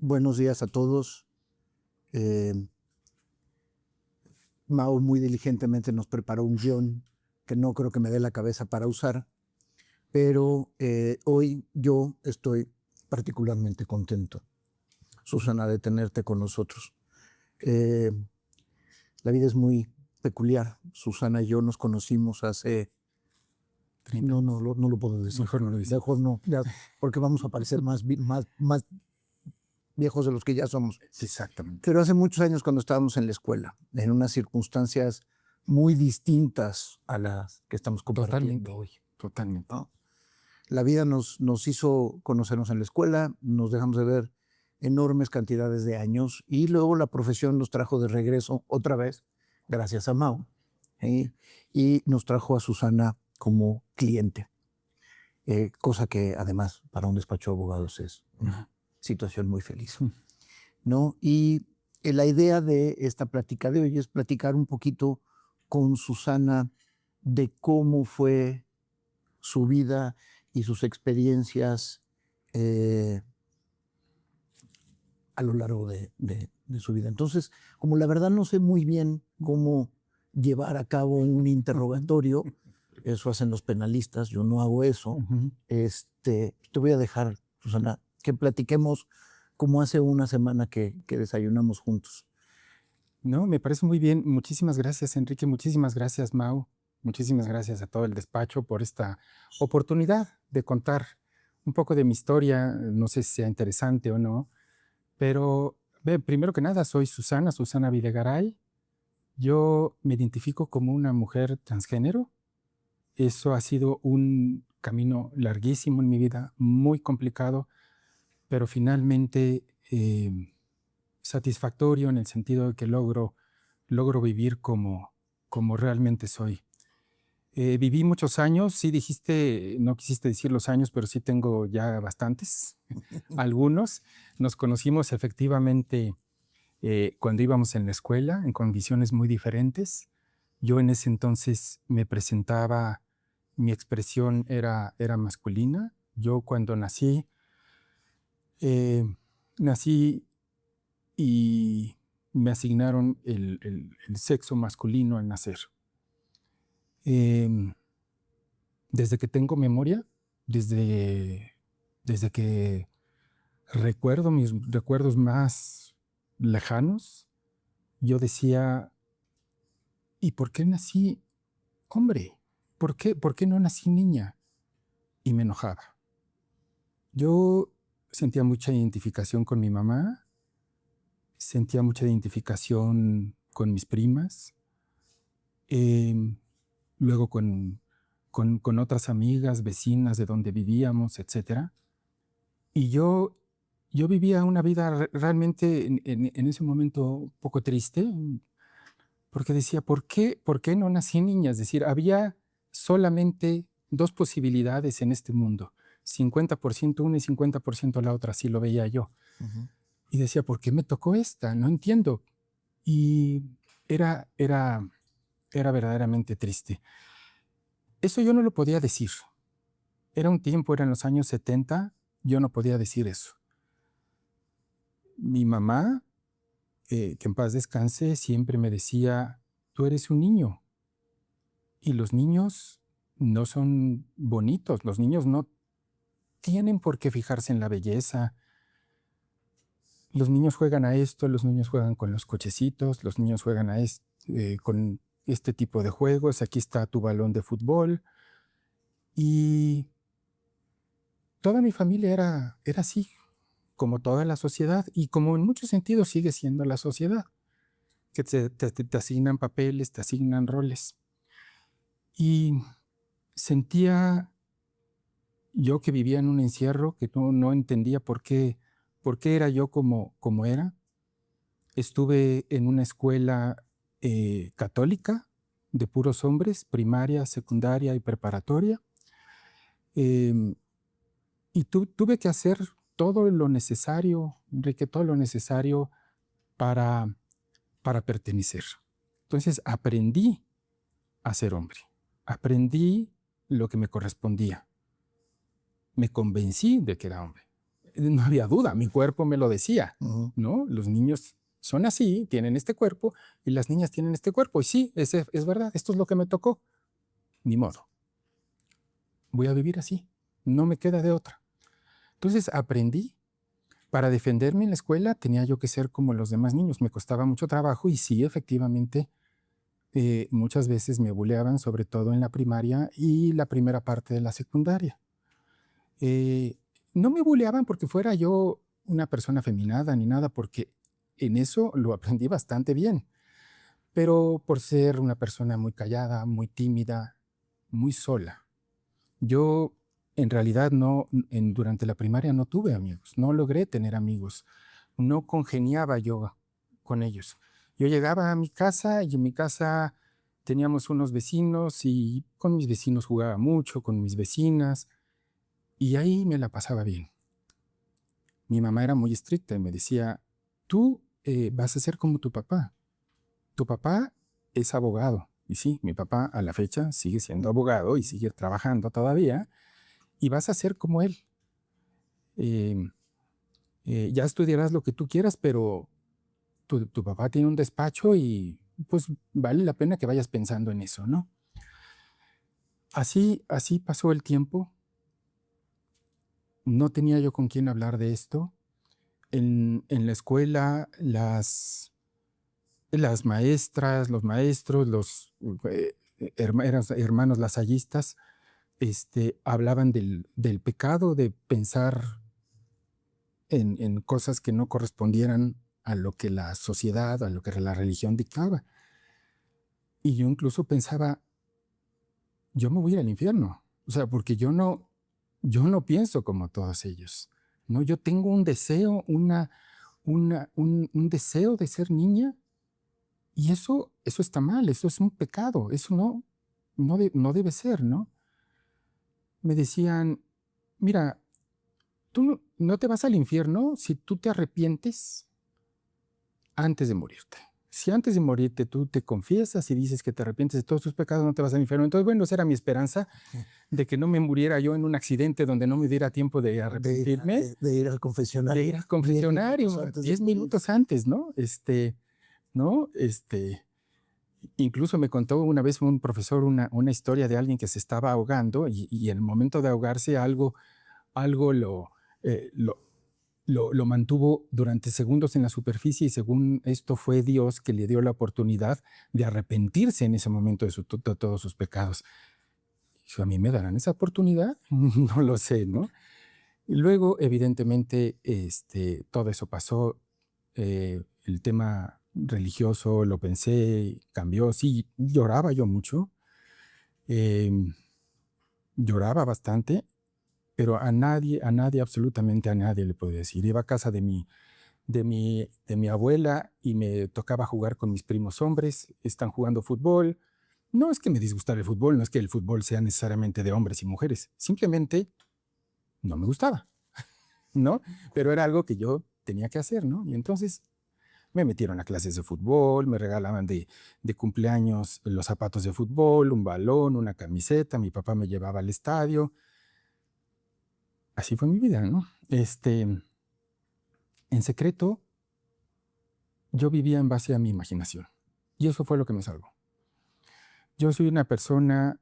Buenos días a todos. Mau muy diligentemente nos preparó un guión que no creo que me dé la cabeza para usar, pero hoy yo estoy particularmente contento, Susana, de tenerte con nosotros. La vida es muy peculiar. Susana y yo nos conocimos hace... 30. No lo puedo decir. Mejor no lo dices. Mejor no, ya, porque vamos a parecer más viejos de los que ya somos. Exactamente. Pero hace muchos años, cuando estábamos en la escuela, en unas circunstancias muy distintas a las que estamos compartiendo hoy. Totalmente. ¿No? La vida nos hizo conocernos en la escuela, nos dejamos de ver enormes cantidades de años y luego la profesión nos trajo de regreso otra vez, gracias a Mau, y nos trajo a Susana como cliente, cosa que además para un despacho de abogados es una situación muy feliz, ¿no? Y la idea de esta plática de hoy es platicar un poquito con Susana de cómo fue su vida y sus experiencias a lo largo de su vida. Entonces, como la verdad no sé muy bien cómo llevar a cabo un interrogatorio, eso hacen los penalistas, yo no hago eso, te voy a dejar, Susana, que platiquemos como hace una semana que desayunamos juntos. No, me parece muy bien. Muchísimas gracias, Enrique. Muchísimas gracias, Mau. Muchísimas gracias a todo el despacho por esta oportunidad de contar un poco de mi historia. No sé si sea interesante o no, pero primero que nada, soy Susana Videgaray. Yo me identifico como una mujer transgénero. Eso ha sido un camino larguísimo en mi vida, muy complicado, pero finalmente satisfactorio en el sentido de que logro vivir como realmente soy. Viví muchos años, sí dijiste, no quisiste decir los años, pero sí tengo ya bastantes, algunos. Nos conocimos efectivamente cuando íbamos en la escuela, en condiciones muy diferentes. Yo en ese entonces me presentaba, mi expresión era masculina. Yo cuando nací y me asignaron el sexo masculino al nacer. Desde que tengo memoria, desde que recuerdo mis recuerdos más lejanos, yo decía, ¿y por qué nací hombre? ¿Por qué no nací niña? Y me enojaba. Yo sentía mucha identificación con mi mamá, sentía mucha identificación con mis primas, luego con otras amigas, vecinas de donde vivíamos, etc. Y yo vivía una vida realmente en ese momento un poco triste, porque decía, ¿por qué no nací niña? Es decir, había solamente dos posibilidades en este mundo, 50% una y 50% la otra, así lo veía yo. Y decía, ¿por qué me tocó esta? No entiendo. Y era verdaderamente triste. Eso yo no lo podía decir. Era un tiempo, eran los años 70, yo no podía decir eso. Mi mamá, que en paz descanse, siempre me decía, tú eres un niño. Y los niños no son bonitos, los niños no tienen por qué fijarse en la belleza. Los niños juegan a esto, los niños juegan con los cochecitos, los niños juegan con este tipo de juegos, aquí está tu balón de fútbol. Y toda mi familia era así, como toda la sociedad, y como en muchos sentidos sigue siendo la sociedad, que te asignan papeles, te asignan roles. Y sentía yo que vivía en un encierro, que no entendía por qué era yo como era. Estuve en una escuela católica de puros hombres, primaria, secundaria y preparatoria. Y tuve que hacer todo lo necesario, Enrique, todo lo necesario para pertenecer. Entonces aprendí a ser hombre. Aprendí lo que me correspondía. Me convencí de que era hombre. no había duda, mi cuerpo me lo decía, Ujú. ¿no? Los niños son así, tienen este cuerpo, y las niñas tienen este cuerpo. Y sí, es verdad, esto es lo que me tocó. Ni modo, voy a vivir así, no me queda de otra. Entonces aprendí. Para defenderme en la escuela tenía yo que ser como los demás niños. Me costaba mucho trabajo y sí, efectivamente, muchas veces me buleaban, sobre todo en la primaria y la primera parte de la secundaria. Eh, no me buleaban porque fuera yo una persona afeminada ni nada, porque en eso lo aprendí bastante bien, pero por ser una persona muy callada, muy tímida, muy sola. Yo en realidad durante la primaria no tuve amigos, no logré tener amigos, no congeniaba yo con ellos. Yo llegaba a mi casa y en mi casa teníamos unos vecinos y con mis vecinos jugaba mucho, con mis vecinas, y ahí me la pasaba bien. Mi mamá era muy estricta y me decía, tú vas a ser como tu papá. Tu papá es abogado. Y sí, mi papá a la fecha sigue siendo abogado y sigue trabajando todavía, y vas a ser como él. Eh, ya estudiarás lo que tú quieras, pero tu papá tiene un despacho y pues vale la pena que vayas pensando en eso, ¿no? Así pasó el tiempo. No tenía yo con quién hablar de esto. En la escuela, las maestras, los maestros, los hermanos lasallistas, hablaban del pecado de pensar en cosas que no correspondieran a lo que la sociedad, a lo que la religión dictaba. Y yo incluso pensaba, yo me voy a ir al infierno. O sea, porque yo no pienso como todos ellos. ¿No? Yo tengo un deseo, un deseo de ser niña, y eso está mal, eso es un pecado, eso no debe ser, ¿no? Me decían, mira, tú no te vas al infierno si tú te arrepientes antes de morirte. Si antes de morirte tú te confiesas y dices que te arrepientes de todos tus pecados, no te vas al infierno. Entonces, bueno, esa era mi esperanza, de que no me muriera yo en un accidente donde no me diera tiempo de arrepentirme, De ir al de confesionario. ir al 10 confesionario minutos antes de 10 morir. minutos antes, ¿no? ¿No? Incluso me contó una vez un profesor una historia de alguien que se estaba ahogando y en el momento de ahogarse algo lo mantuvo durante segundos en la superficie, y según esto fue Dios que le dio la oportunidad de arrepentirse en ese momento de todos sus pecados. Dijo, ¿a mí me darán esa oportunidad? No lo sé, ¿no? Y luego, evidentemente, todo eso pasó. El tema religioso lo pensé, cambió. Sí, lloraba yo mucho, em, lloraba bastante, pero a nadie, absolutamente a nadie le podía decir. Iba a casa de mi abuela y me tocaba jugar con mis primos hombres, están jugando fútbol. No es que me disgustara el fútbol, no es que el fútbol sea necesariamente de hombres y mujeres, simplemente no me gustaba, ¿no? Pero era algo que yo tenía que hacer, ¿no? Y entonces me metieron a clases de fútbol, me regalaban de cumpleaños los zapatos de fútbol, un balón, una camiseta, mi papá me llevaba al estadio. Así fue mi vida, ¿no? En secreto, yo vivía en base a mi imaginación. Y eso fue lo que me salvó. Yo soy una persona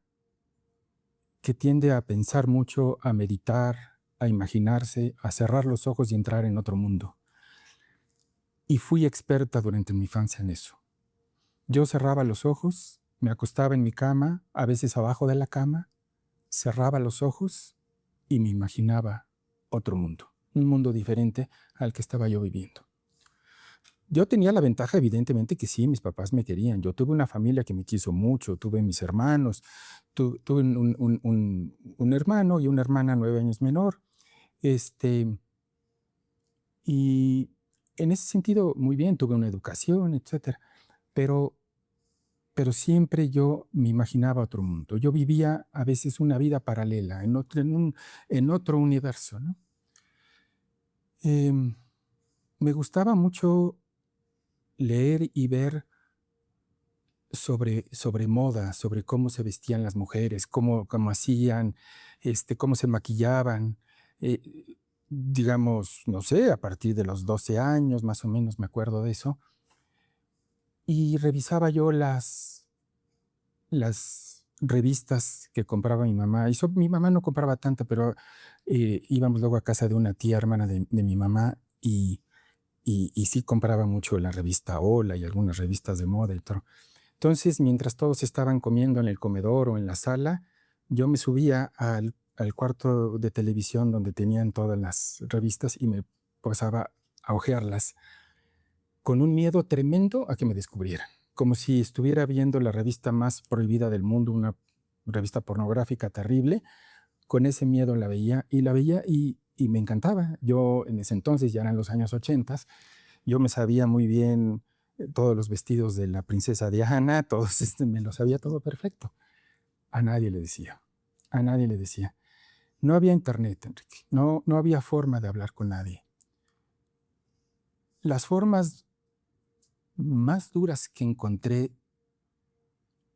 que tiende a pensar mucho, a meditar, a imaginarse, a cerrar los ojos y entrar en otro mundo. Y fui experta durante mi infancia en eso. Yo cerraba los ojos, me acostaba en mi cama, a veces abajo de la cama, cerraba los ojos y me imaginaba otro mundo, un mundo diferente al que estaba yo viviendo. Yo tenía la ventaja, evidentemente, que sí, mis papás me querían. Yo tuve una familia que me quiso mucho, tuve mis hermanos, tuve un hermano y una hermana 9 años menor. Este, y en ese sentido, muy bien, tuve una educación, etcétera. Pero, pero siempre yo me imaginaba otro mundo. Yo vivía a veces una vida paralela, en otro universo, ¿no? Em, Me gustaba mucho leer y ver sobre moda, sobre cómo se vestían las mujeres, cómo hacían, cómo se maquillaban. Eh, digamos, no sé, a partir de los 12 años, más o menos, me acuerdo de eso. Y revisaba yo las revistas que compraba mi mamá. Mi mamá no compraba tanta, pero íbamos luego a casa de una tía hermana de mi mamá y sí compraba mucho la revista Hola y algunas revistas de moda y todo. Entonces, mientras todos estaban comiendo en el comedor o en la sala, yo me subía al cuarto de televisión donde tenían todas las revistas y me pasaba a hojearlas con un miedo tremendo a que me descubrieran, como si estuviera viendo la revista más prohibida del mundo, una revista pornográfica terrible. Con ese miedo la veía y me encantaba. Yo en ese entonces, ya eran los años 80, yo me sabía muy bien todos los vestidos de la princesa Diana, todos me lo sabía todo perfecto. A nadie le decía, a nadie le decía. No había internet, Enrique, no había forma de hablar con nadie. Las formas más duras que encontré,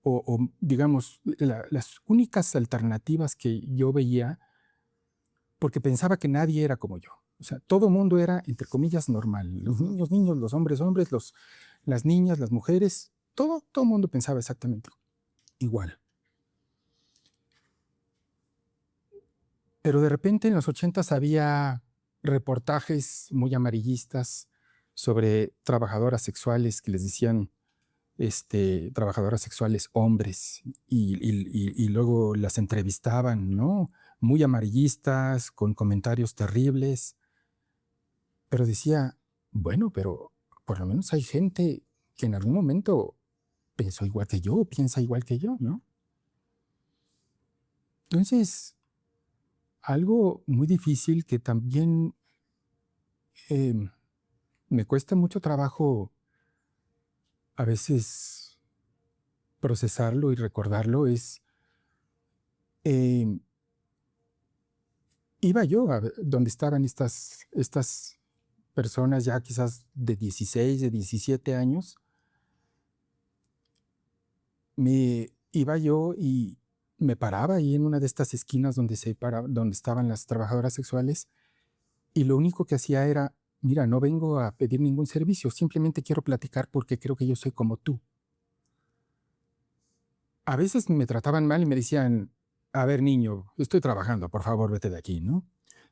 o digamos, las únicas alternativas que yo veía, porque pensaba que nadie era como yo. O sea, todo mundo era, entre comillas, normal. Los niños, niños, los hombres, hombres, las niñas, las mujeres, todo el mundo pensaba exactamente igual. Pero de repente en los 80s había reportajes muy amarillistas sobre trabajadoras sexuales que les decían trabajadoras sexuales hombres y luego las entrevistaban, ¿no? Muy amarillistas, con comentarios terribles. Pero decía, bueno, pero por lo menos hay gente que en algún momento pensó igual que yo, piensa igual que yo, ¿no? Entonces, algo muy difícil que también em, me cuesta mucho trabajo a veces procesarlo y recordarlo es, em, iba yo a donde estaban estas personas ya quizás de 16, de 17 años, me iba yo y me paraba ahí en una de estas esquinas donde estaban las trabajadoras sexuales y lo único que hacía era, mira, no vengo a pedir ningún servicio, simplemente quiero platicar porque creo que yo soy como tú. A veces me trataban mal y me decían, a ver, niño, estoy trabajando, por favor, vete de aquí, ¿no?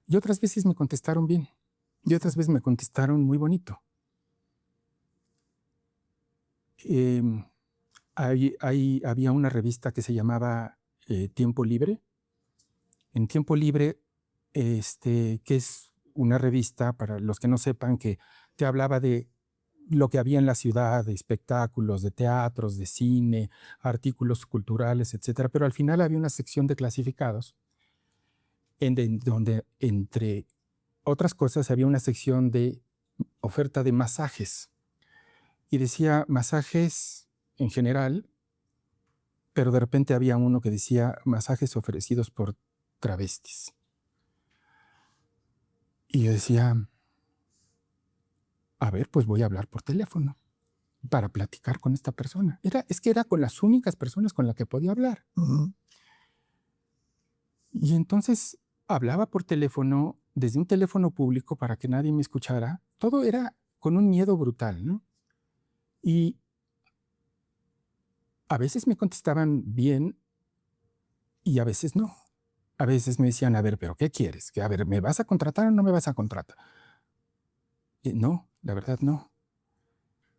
Y otras veces me contestaron bien. Y otras veces me contestaron muy bonito. Em, había una revista que se llamaba Tiempo Libre. En Tiempo Libre, que es una revista, para los que no sepan, que te hablaba de lo que había en la ciudad, de espectáculos, de teatros, de cine, artículos culturales, etcétera. Pero al final había una sección de clasificados donde, entre otras cosas, había una sección de oferta de masajes. Y decía masajes en general, pero de repente había uno que decía masajes ofrecidos por travestis. Y yo decía, a ver, pues voy a hablar por teléfono para platicar con esta persona. Es que era con las únicas personas con las que podía hablar. Ujú. Y entonces hablaba por teléfono, desde un teléfono público para que nadie me escuchara. Todo era con un miedo brutal, ¿no? Y a veces me contestaban bien y a veces no. A veces me decían, a ver, ¿pero qué quieres? Que, a ver, ¿me vas a contratar o no me vas a contratar? No, la verdad no.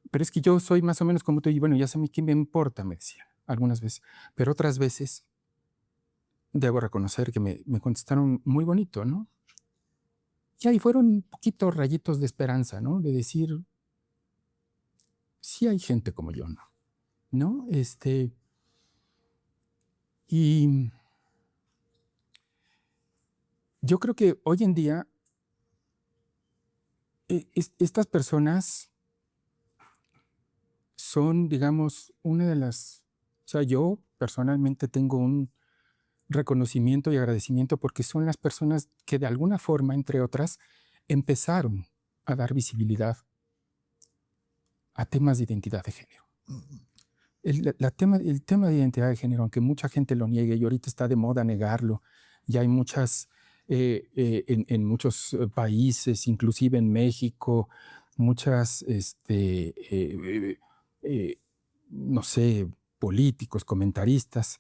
Pero es que yo soy más o menos como tú y bueno, ya sé a mí qué me importa, me decía algunas veces. Pero otras veces debo reconocer que me contestaron muy bonito, ¿no? Y ahí fueron un poquito rayitos de esperanza, ¿no? De decir, sí hay gente como yo, ¿no? ¿No? Y yo creo que hoy en día estas personas son, digamos, una de las... O sea, yo personalmente tengo un reconocimiento y agradecimiento porque son las personas que de alguna forma, entre otras, empezaron a dar visibilidad a temas de identidad de género. El tema de identidad de género, aunque mucha gente lo niegue y ahorita está de moda negarlo, ya hay muchas en muchos países, inclusive en México, muchas, no sé, políticos, comentaristas,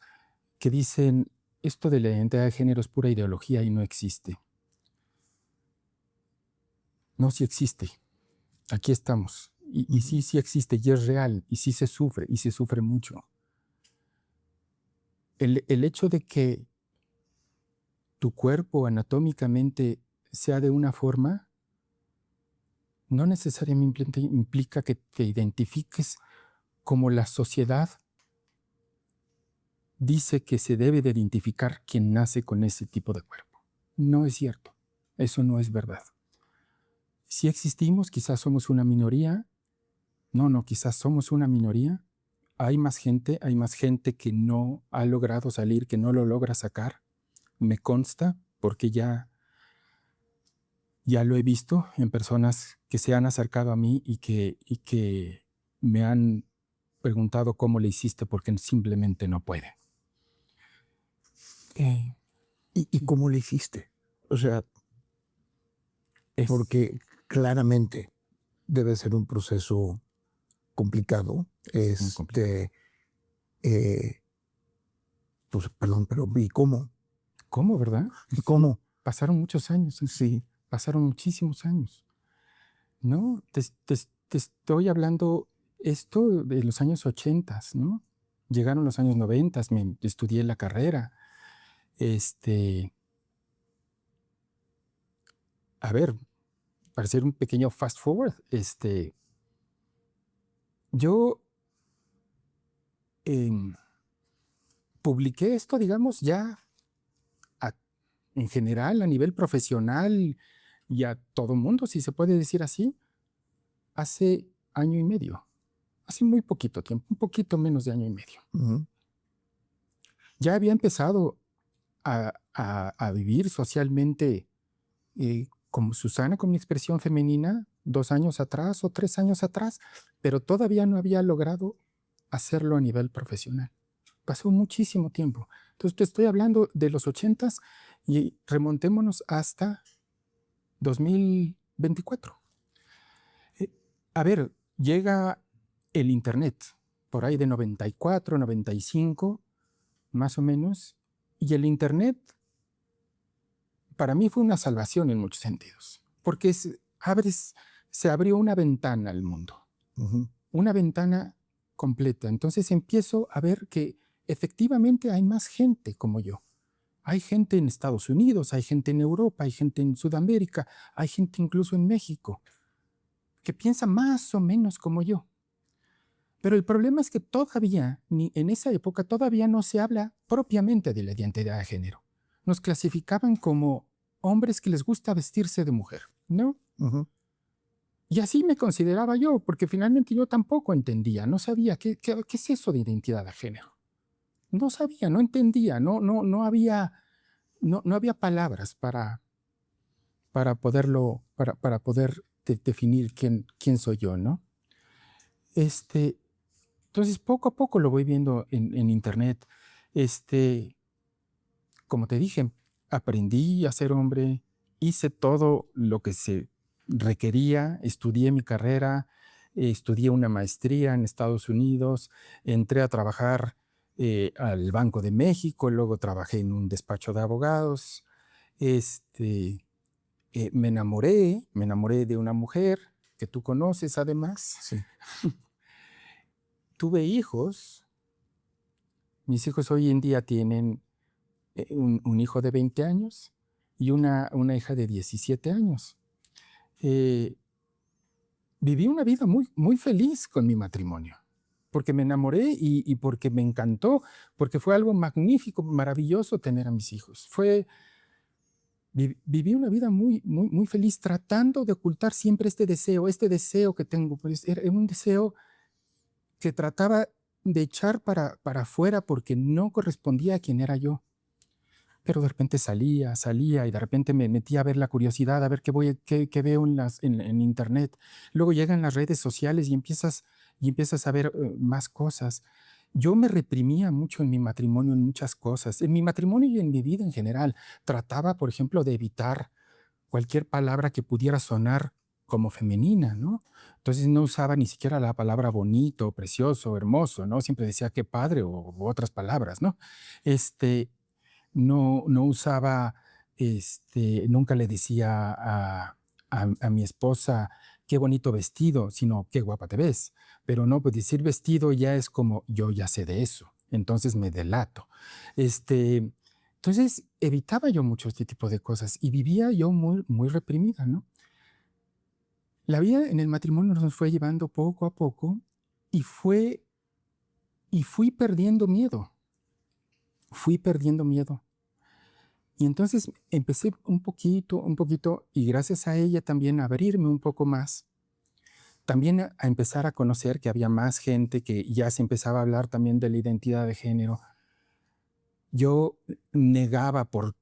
que dicen, esto de la identidad de género es pura ideología y no existe. No, sí existe. Aquí estamos. Y sí, sí existe y es real y sí se sufre mucho. El hecho de que tu cuerpo anatómicamente sea de una forma, no necesariamente implica que te identifiques como la sociedad dice que se debe de identificar quien nace con ese tipo de cuerpo. No es cierto. Eso no es verdad. Si existimos, quizás somos una minoría. No, quizás somos una minoría. Hay más gente que no ha logrado salir, que no lo logra sacar. Me consta porque ya lo he visto en personas que se han acercado a mí y que me han preguntado cómo le hiciste porque simplemente no pueden. ¿Y cómo le hiciste? O sea, porque claramente debe ser un proceso complicado. Es muy complicado. Pues, perdón, pero ¿y cómo? ¿Cómo, verdad? ¿Cómo? Pasaron muchos años. Sí. Pasaron muchísimos años. ¿No? Te estoy hablando esto de los años 80, ¿no? Llegaron los años 90, estudié la carrera. A ver, para hacer un pequeño fast forward, yo publiqué esto, digamos, ya en general, a nivel profesional y a todo mundo, si se puede decir así, hace año y medio. Hace muy poquito tiempo, un poquito menos de año y medio. Uh-huh. Ya había empezado a vivir socialmente como Susana, con mi expresión femenina, 2 años atrás o 3 años atrás, pero todavía no había logrado hacerlo a nivel profesional. Pasó muchísimo tiempo. Entonces te estoy hablando de los 80s y remontémonos hasta 2024. A ver, llega el Internet, por ahí de 94, 95, más o menos, y el Internet para mí fue una salvación en muchos sentidos, porque se abrió una ventana al mundo, Uh-huh. una ventana completa. Entonces empiezo a ver que efectivamente hay más gente como yo. Hay gente en Estados Unidos, hay gente en Europa, hay gente en Sudamérica, hay gente incluso en México, que piensa más o menos como yo. Pero el problema es que todavía, ni en esa época, todavía no se habla propiamente de la identidad de género. Nos clasificaban como hombres que les gusta vestirse de mujer, ¿no? Uh-huh. Y así me consideraba yo, porque finalmente yo tampoco entendía, no sabía qué es eso de identidad de género. No sabía, no entendía, no había palabras para poder definir quién soy yo, ¿no? Entonces, poco a poco lo voy viendo en internet. Como te dije, aprendí a ser hombre, hice todo lo que se requería, estudié mi carrera, estudié una maestría en Estados Unidos, entré a trabajar al Banco de México, luego trabajé en un despacho de abogados. Me enamoré de una mujer que tú conoces además. Sí. Tuve hijos. Mis hijos hoy en día tienen un hijo de 20 años y una hija de 17 años. Viví una vida muy, muy feliz con mi matrimonio, porque me enamoré y porque me encantó, porque fue algo magnífico, maravilloso tener a mis hijos. Viví una vida muy, muy, muy feliz, tratando de ocultar siempre este deseo que tengo. Pues era un deseo que trataba de echar para afuera porque no correspondía a quien era yo. Pero de repente salía y de repente me metía a ver la curiosidad, a ver qué veo en internet. Luego llegan las redes sociales y empiezas a ver más cosas. Yo me reprimía mucho en mi matrimonio en muchas cosas, en mi matrimonio y en mi vida en general. Trataba, por ejemplo, de evitar cualquier palabra que pudiera sonar como femenina, ¿no? Entonces no usaba ni siquiera la palabra bonito, precioso, hermoso, ¿no? Siempre decía qué padre o otras palabras, ¿no? Este, no usaba, nunca le decía a mi esposa qué bonito vestido, sino qué guapa te ves. Pero no, pues decir vestido ya es como yo ya sé de eso, entonces me delato. Este, entonces evitaba yo mucho este tipo de cosas y vivía yo muy reprimida, ¿no? La vida en el matrimonio nos fue llevando poco a poco y fui perdiendo miedo, fui perdiendo miedo. Y entonces empecé un poquito, y gracias a ella también a abrirme un poco más, también a empezar a conocer que había más gente, que ya se empezaba a hablar también de la identidad de género. Yo negaba por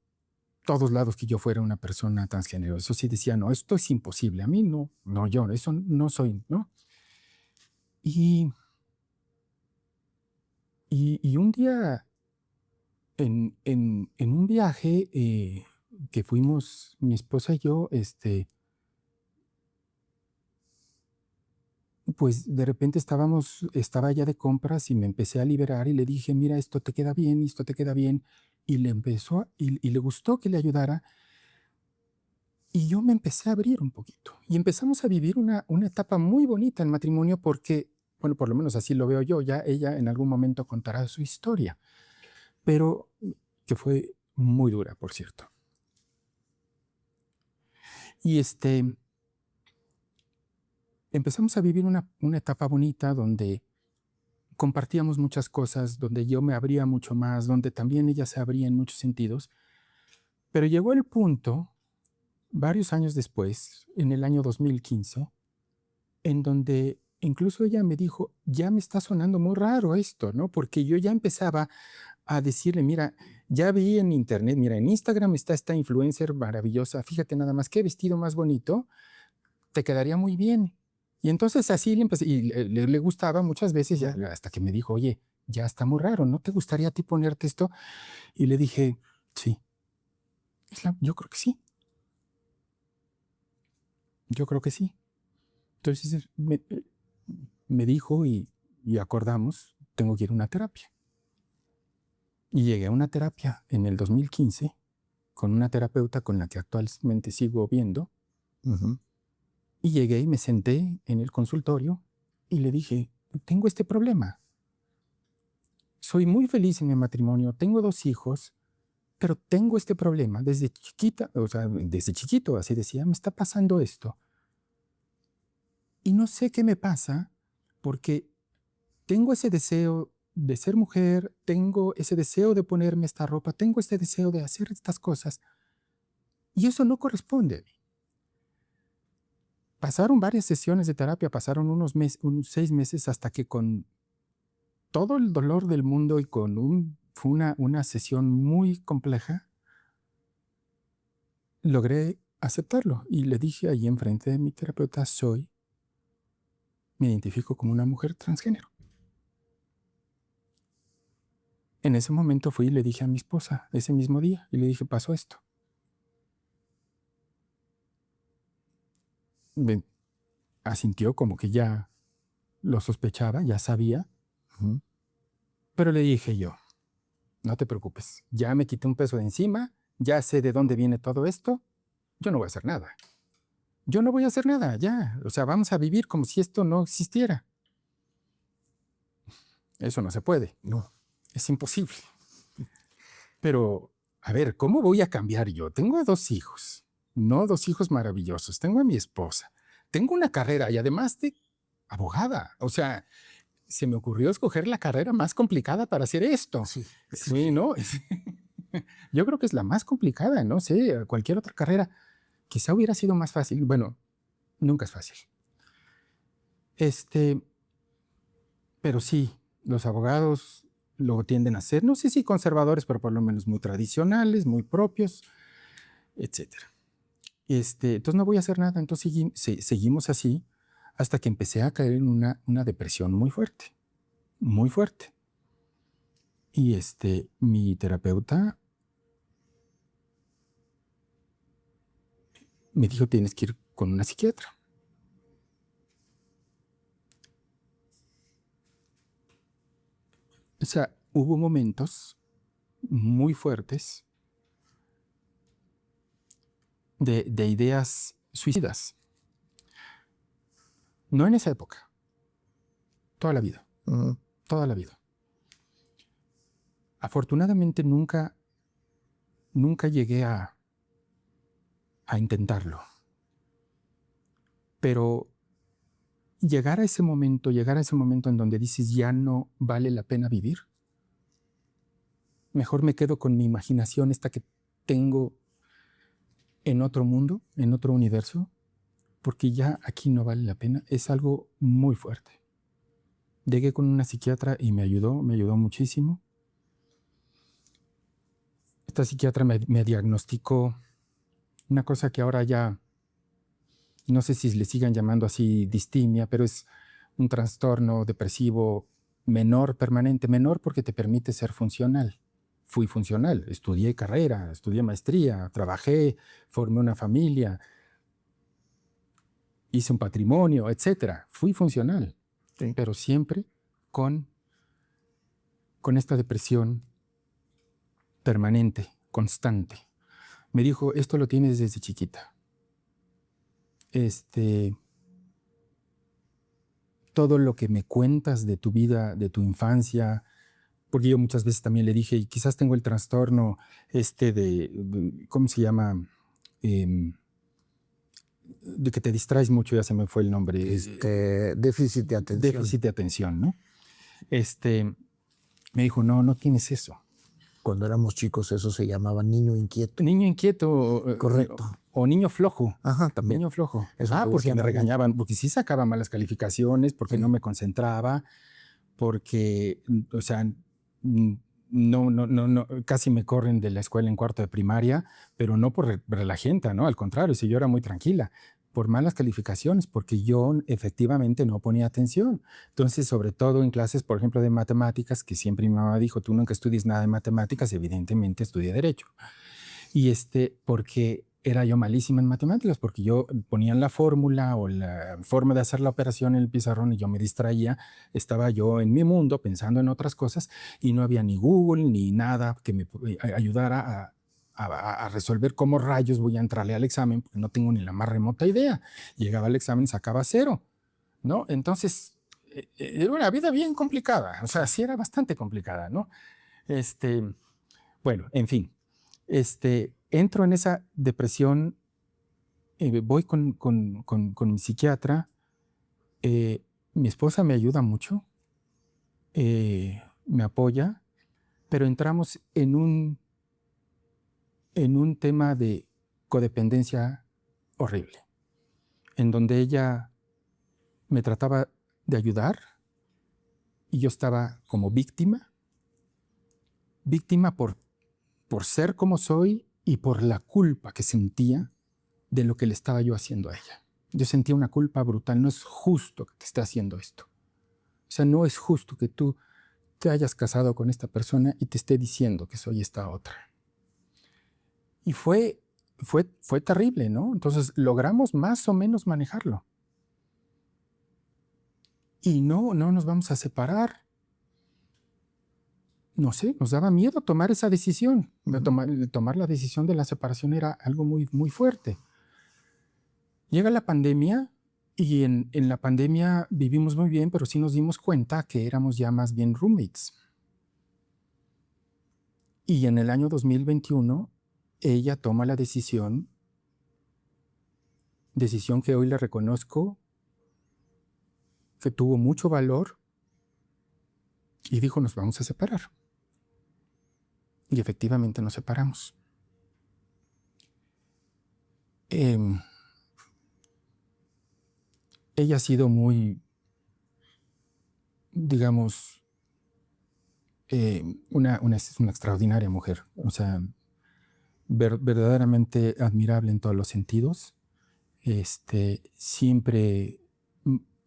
todos lados que yo fuera una persona transgénero. Eso sí decía, no, esto es imposible. A mí no, no, yo, eso no soy, ¿no? Y, y un día, en un viaje que fuimos mi esposa y yo, pues de repente estaba ya de compras y me empecé a liberar y le dije, mira, esto te queda bien, esto te queda bien. Y le empezó, y le gustó que le ayudara. Y yo me empecé a abrir un poquito. Y empezamos a vivir una etapa muy bonita en matrimonio porque, bueno, por lo menos así lo veo yo, ya ella en algún momento contará su historia, pero que fue muy dura, por cierto. Y empezamos a vivir una etapa bonita donde compartíamos muchas cosas, donde yo me abría mucho más, donde también ella se abría en muchos sentidos. Pero llegó el punto, varios años después, en el año 2015, en donde incluso ella me dijo, ya me está sonando muy raro esto, ¿no? Porque yo ya empezaba a decirle, mira, ya vi en internet, mira, en Instagram está esta influencer maravillosa, fíjate nada más, qué vestido más bonito, te quedaría muy bien. Y entonces así le empecé, y le gustaba muchas veces, ya, hasta que me dijo, oye, ya está muy raro, ¿no te gustaría a ti ponerte esto? Y le dije, sí, yo creo que sí, yo creo que sí. Entonces me dijo y acordamos, tengo que ir a una terapia. Y llegué a una terapia en el 2015 con una terapeuta con la que actualmente sigo viendo. Ujú. Y llegué y me senté en el consultorio y le dije, tengo este problema. Soy muy feliz en mi matrimonio, tengo 2 hijos, pero tengo este problema desde chiquita, o sea, desde chiquito, así decía, me está pasando esto. Y no sé qué me pasa porque tengo ese deseo de ser mujer, tengo ese deseo de ponerme esta ropa, tengo este deseo de hacer estas cosas y eso no corresponde. Pasaron varias sesiones de terapia, pasaron unos 6 meses hasta que con todo el dolor del mundo y fue una sesión muy compleja, logré aceptarlo y le dije ahí enfrente de mi terapeuta, me identifico como una mujer transgénero. En ese momento fui y le dije a mi esposa, ese mismo día, y le dije, pasó esto. Me asintió como que ya lo sospechaba, ya sabía, Ujú. pero le dije yo, no te preocupes, ya me quité un peso de encima, ya sé de dónde viene todo esto, yo no voy a hacer nada. Yo no voy a hacer nada, ya. O sea, vamos a vivir como si esto no existiera. Eso no se puede. No. Es imposible. Pero, a ver, ¿cómo voy a cambiar yo? Tengo 2 hijos, no 2 hijos maravillosos. Tengo a mi esposa. Tengo una carrera y además de abogada. O sea, se me ocurrió escoger la carrera más complicada para hacer esto. Sí. Sí, ¿no? Yo creo que es la más complicada, no sé, cualquier otra carrera. Quizá hubiera sido más fácil. Bueno, nunca es fácil. Pero sí, los abogados lo tienden a ser, no sé si conservadores, pero por lo menos muy tradicionales, muy propios, etcétera. Entonces no voy a hacer nada, entonces seguimos así hasta que empecé a caer en una depresión muy fuerte, muy fuerte. Y mi terapeuta me dijo, tienes que ir con una psiquiatra. O sea, hubo momentos muy fuertes de ideas suicidas. No en esa época, toda la vida, toda la vida. Afortunadamente nunca llegué a intentarlo. Pero llegar a ese momento en donde dices ya no vale la pena vivir, mejor me quedo con mi imaginación esta que tengo en otro mundo, en otro universo, porque ya aquí no vale la pena, es algo muy fuerte. Llegué con una psiquiatra y me ayudó muchísimo. Esta psiquiatra me diagnosticó una cosa que ahora ya, no sé si le sigan llamando así distimia, pero es un trastorno depresivo menor, permanente, menor porque te permite ser funcional. Fui funcional, estudié carrera, estudié maestría, trabajé, formé una familia, hice un patrimonio, etc. Fui funcional, Sí. pero siempre con esta depresión permanente, constante. Me dijo, esto lo tienes desde chiquita. Todo lo que me cuentas de tu vida, de tu infancia, porque yo muchas veces también le dije, y quizás tengo el trastorno ¿cómo se llama? De que te distraes mucho, ya se me fue el nombre. Déficit de atención. Déficit de atención, ¿no? Me dijo, no tienes eso. Cuando éramos chicos eso se llamaba niño inquieto. Niño inquieto. Correcto. O niño flojo. Ajá, también. Niño flojo. Eso Porque me regañaban, porque sí sacaba malas calificaciones, porque sí. no me concentraba, porque, o sea, casi me corren de la escuela en cuarto de primaria, pero no por relajenta, ¿no? Al contrario, si yo era muy tranquila, por malas calificaciones, porque yo efectivamente no ponía atención. Entonces, sobre todo en clases, por ejemplo, de matemáticas, que siempre mi mamá dijo, tú nunca estudies nada de matemáticas, evidentemente estudié Derecho. Y porque era yo malísima en matemáticas, porque yo ponía la fórmula o la forma de hacer la operación en el pizarrón y yo me distraía, estaba yo en mi mundo pensando en otras cosas y no había ni Google ni nada que me ayudara a resolver cómo rayos voy a entrarle al examen, porque no tengo ni la más remota idea. Llegaba al examen y sacaba 0, ¿no? Entonces, era una vida bien complicada, o sea, sí era bastante complicada, ¿no? Bueno, en fin. Entro en esa depresión, voy con mi psiquiatra, mi esposa me ayuda mucho, me apoya, pero entramos en un tema de codependencia horrible, en donde ella me trataba de ayudar y yo estaba como víctima por ser como soy y por la culpa que sentía de lo que le estaba yo haciendo a ella. Yo sentía una culpa brutal. No es justo que te esté haciendo esto. O sea, no es justo que tú te hayas casado con esta persona y te esté diciendo que soy esta otra. Y fue terrible, ¿no? Entonces logramos más o menos manejarlo. Y no nos vamos a separar. No sé, nos daba miedo tomar esa decisión. Tomar la decisión de la separación era algo muy, muy fuerte. Llega la pandemia y en la pandemia vivimos muy bien, pero sí nos dimos cuenta que éramos ya más bien roommates. Y en el año 2021, ella toma la decisión que hoy le reconozco, que tuvo mucho valor, y dijo, nos vamos a separar. Y efectivamente nos separamos. Ella ha sido muy, digamos, una extraordinaria mujer. O sea, verdaderamente admirable en todos los sentidos. Siempre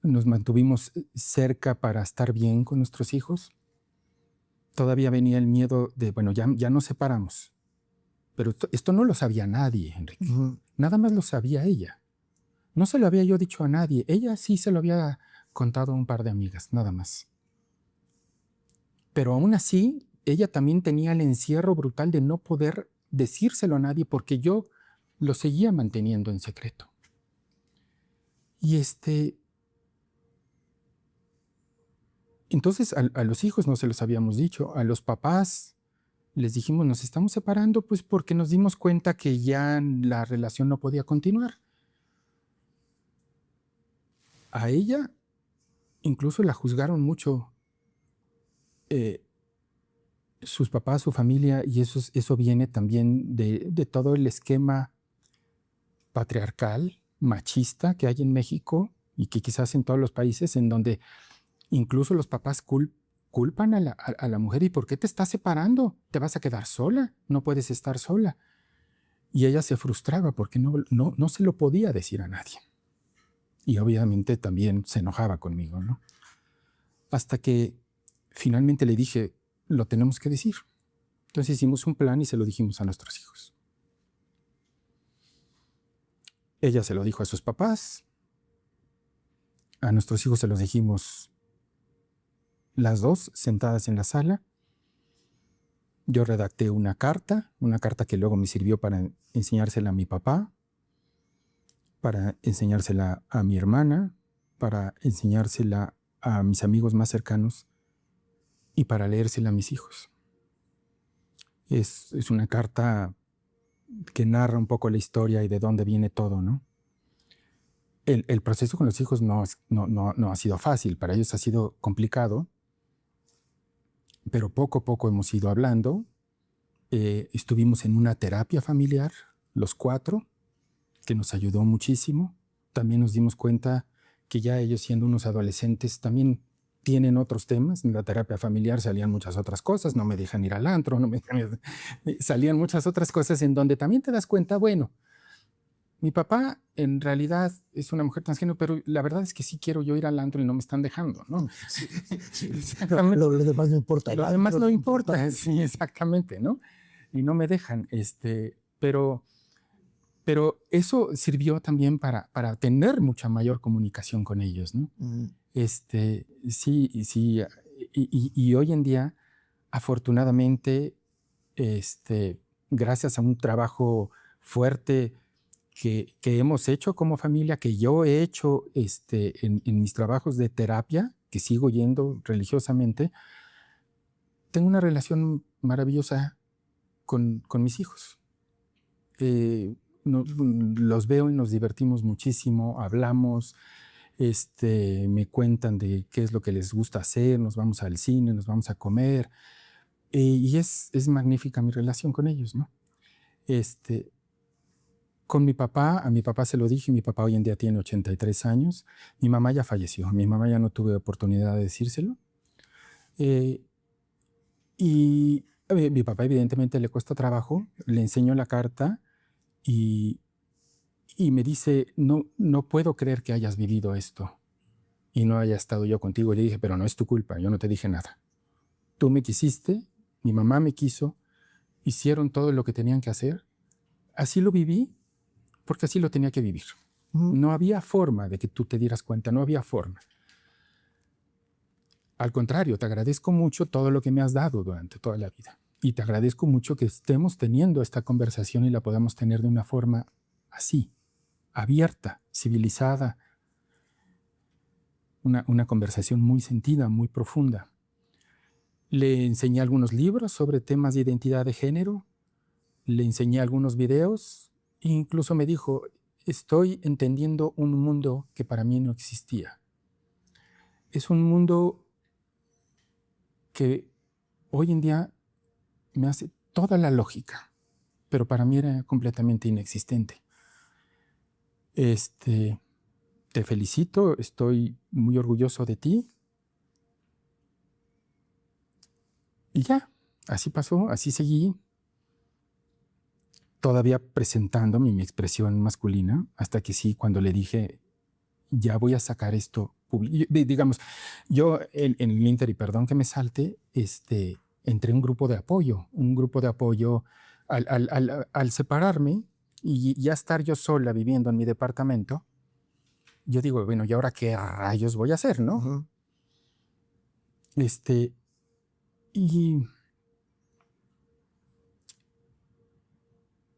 nos mantuvimos cerca para estar bien con nuestros hijos. todavía venía el miedo de, bueno, ya nos separamos. Pero esto no lo sabía nadie, Enrique. Nada más lo sabía ella. No se lo había yo dicho a nadie. Ella sí se lo había contado a un par de amigas, nada más. Pero aún así, ella también tenía el encierro brutal de no poder decírselo a nadie porque yo lo seguía manteniendo en secreto. Y entonces a los hijos no se los habíamos dicho, a los papás les dijimos, nos estamos separando pues porque nos dimos cuenta que ya la relación no podía continuar. A ella incluso la juzgaron mucho sus papás, su familia, y eso viene también de todo el esquema patriarcal, machista que hay en México y que quizás en todos los países, en donde incluso los papás culpan a la mujer. ¿Y por qué te estás separando? ¿Te vas a quedar sola? No puedes estar sola. Y ella se frustraba porque no se lo podía decir a nadie. Y obviamente también se enojaba conmigo, ¿no? Hasta que finalmente le dije, lo tenemos que decir. Entonces hicimos un plan y se lo dijimos a nuestros hijos. Ella se lo dijo a sus papás. A nuestros hijos se los dijimos las dos sentadas en la sala. Yo redacté una carta que luego me sirvió para enseñársela a mi papá, para enseñársela a mi hermana, para enseñársela a mis amigos más cercanos y para leérsela a mis hijos. Es una carta que narra un poco la historia y de dónde viene todo, ¿no? El proceso con los hijos no ha sido fácil, para ellos ha sido complicado, pero poco a poco hemos ido hablando. Estuvimos en una terapia familiar, los 4, que nos ayudó muchísimo. También nos dimos cuenta que ya ellos, siendo unos adolescentes, también tienen otros temas. En la terapia familiar salían muchas otras cosas, no me dejan ir al antro, salían muchas otras cosas en donde también te das cuenta, bueno, mi papá en realidad es una mujer transgénero, pero la verdad es que sí quiero yo ir al antro y no me están dejando, ¿no? Lo demás no importa. Lo demás no importa, sí, exactamente, ¿no? Y no me dejan, pero eso sirvió también para tener mucha mayor comunicación con ellos, ¿no? Sí, y hoy en día, afortunadamente, gracias a un trabajo fuerte que hemos hecho como familia, que yo he hecho en mis trabajos de terapia, que sigo yendo religiosamente, tengo una relación maravillosa con mis hijos. Los veo y nos divertimos muchísimo, hablamos, me cuentan de qué es lo que les gusta hacer, nos vamos al cine, nos vamos a comer, y es magnífica mi relación con ellos, ¿no? Con mi papá, a mi papá se lo dije, mi papá hoy en día tiene 83 años, mi mamá ya falleció, mi mamá ya no tuve oportunidad de decírselo, y a mi papá evidentemente le cuesta trabajo, le enseño la carta y me dice, no puedo creer que hayas vivido esto y no haya estado yo contigo. Y le dije, pero no es tu culpa, yo no te dije nada. Tú me quisiste, mi mamá me quiso, hicieron todo lo que tenían que hacer. Así lo viví porque así lo tenía que vivir. No había forma de que tú te dieras cuenta, no había forma. Al contrario, te agradezco mucho todo lo que me has dado durante toda la vida. Y te agradezco mucho que estemos teniendo esta conversación y la podamos tener de una forma así, abierta, civilizada. Una conversación muy sentida, muy profunda. Le enseñé algunos libros sobre temas de identidad de género, le enseñé algunos videos e incluso me dijo, estoy entendiendo un mundo que para mí no existía. Es un mundo que hoy en día me hace toda la lógica, pero para mí era completamente inexistente. Te felicito, estoy muy orgulloso de ti. Y ya, así pasó, así seguí, todavía presentándome mi expresión masculina, hasta que sí, cuando le dije, ya voy a sacar esto público. Digamos, yo en el Inter, y perdón que me salte, entré a un grupo de apoyo. Al separarme y ya estar yo sola viviendo en mi departamento, yo digo, bueno, ¿y ahora qué rayos voy a hacer, no? Ujú. Y